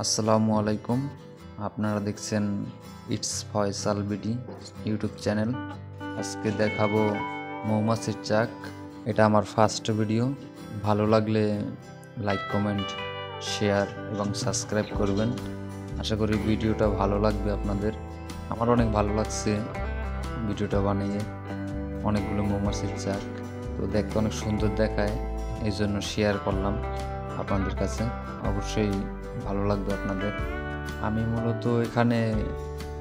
আসসালামু আলাইকুম। আপনারা দেখছেন it's Faisal BD YouTube channel. আজকে দেখাবো মৌমাছির চাক। এটা আমার ফার্স্ট ভিডিও। ভালো লাগলে লাইক, কমেন্ট, শেয়ার এবং সাবস্ক্রাইব করবেন। আশা করি ভিডিওটা ভালো লাগবে আপনাদের। আমার অনেক ভালো লাগছে ভিডিওটা বানিয়ে। অনেকগুলো মৌমাছির চাক, তো দেখতে অনেক সুন্দর দেখায়, এই জন্য শেয়ার করলাম আপনাদের কাছে। অবশ্যই ভালো লাগবে আপনাদের। আমি মূলত এখানে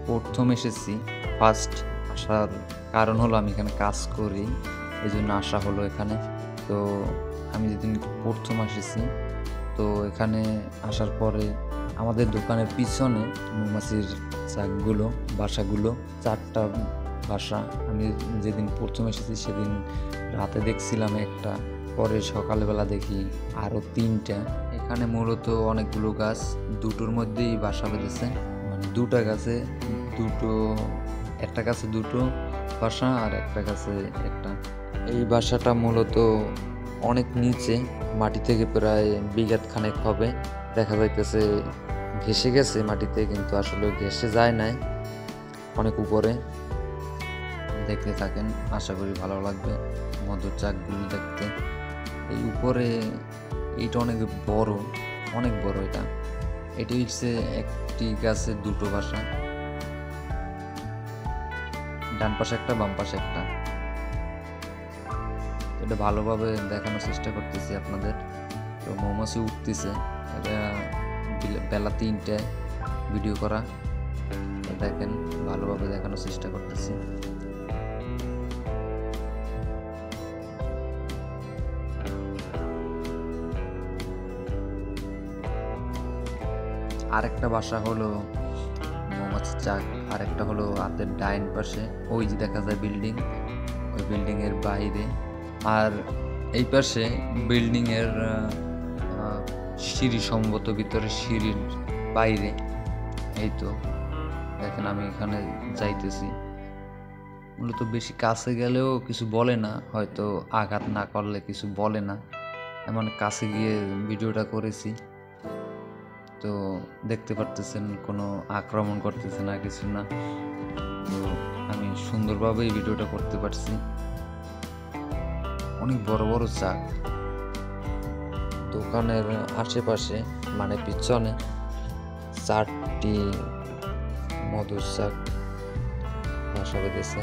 প্রথম এসেছি। ফার্স্ট আসার কারণ হলো আমি এখানে কাজ করি, এই জন্য আসা হলো এখানে। তো আমি যেদিন প্রথম এসেছি, তো এখানে আসার পরে আমাদের দোকানের পিছনে মৌমাছির চাকগুলো, বাসাগুলো, 4টা বাসা। আমি যেদিন প্রথম এসেছি সেদিন রাতে দেখছিলাম একটা, পরে সকালবেলা দেখি আরও 3টা। এখানে মূলত অনেকগুলো গাছ, দুটোর মধ্যেই বাসা বেঁধেছে। মানে 2টা গাছে একটা গাছে 2টো বাসা আর একটা গাছে একটা। এই বাসাটা মূলত অনেক নিচে, মাটি থেকে প্রায় বিঘাত খানেক হবে। দেখা যাইতেছে ঘেসে গেছে মাটিতে, কিন্তু আসলে ঘেসে যায় নাই, অনেক উপরে। দেখতে থাকেন, আশা করি ভালো লাগবে মধুর চাকগুলো দেখতে। এই উপরে এইটা অনেক বড়, অনেক বড়। এটি হচ্ছে একটি গাছে 2টো বাসা, ডান পাশে একটা, বাম পাশে একটা। এটা ভালোভাবে দেখানোর চেষ্টা করতেছি আপনাদের। তো মৌমাছি উঠতেছে, এটা বেলা 3টায় ভিডিও করা। দেখেন, ভালোভাবে দেখানোর চেষ্টা করতেছি। আরেকটা বাসা হলো মৌমাছির চাক, আরেকটা হলো হাতের ডাইন পাশে, ওই যে দেখা যায় বিল্ডিং, ওই বিল্ডিংয়ের বাইরে। আর এই পাশে বিল্ডিংয়ের সিঁড়ি, সম্ভবত ভিতরে সিঁড়ির বাইরে। এই তো দেখেন, আমি এখানে যাইতেছি। মূলত বেশি কাছে গেলেও কিছু বলে না, হয়তো আঘাত না করলে কিছু বলে না, এমন কাছে গিয়ে ভিডিওটা করেছি। তো দেখতে পারতেছেন কোনো আক্রমণ করতেছে না, কিছু না। তো আমি সুন্দরভাবে এই ভিডিওটা করতে পারছি। অনেক বড় বড় চাক দোকানের আশেপাশে, মানে পিছনে 4টি মধুর চাক বাসা বেঁধেছে।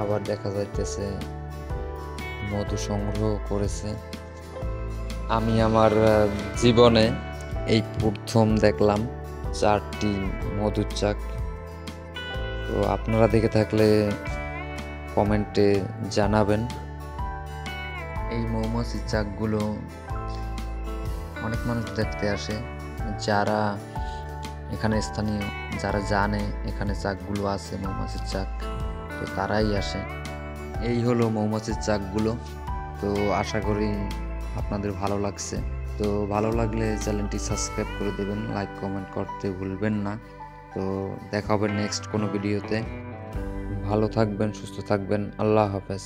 আবার দেখা যাইতেছে মধু সংগ্রহ করেছে। আমি আমার জীবনে এই প্রথম দেখলাম 4টি মধুর চাক। তো আপনারা দেখে থাকলে কমেন্টে জানাবেন। এই মৌমাছির চাকগুলো অনেক মানুষ দেখতে আসে, যারা এখানে স্থানীয়, যারা জানে এখানে চাকগুলো আছে, মৌমাছির চাক, তো তারাই আসে। এই হলো মৌমাছির চাকগুলো। তো আশা করি আপনাদের ভালো লাগছে। তো ভালো লাগলে চ্যানেলটি সাবস্ক্রাইব করে দেবেন, লাইক, কমেন্ট করতে ভুলবেন না। তো দেখা হবে নেক্সট কোনো ভিডিওতে। ভালো থাকবেন, সুস্থ থাকবেন। আল্লাহ হাফেজ।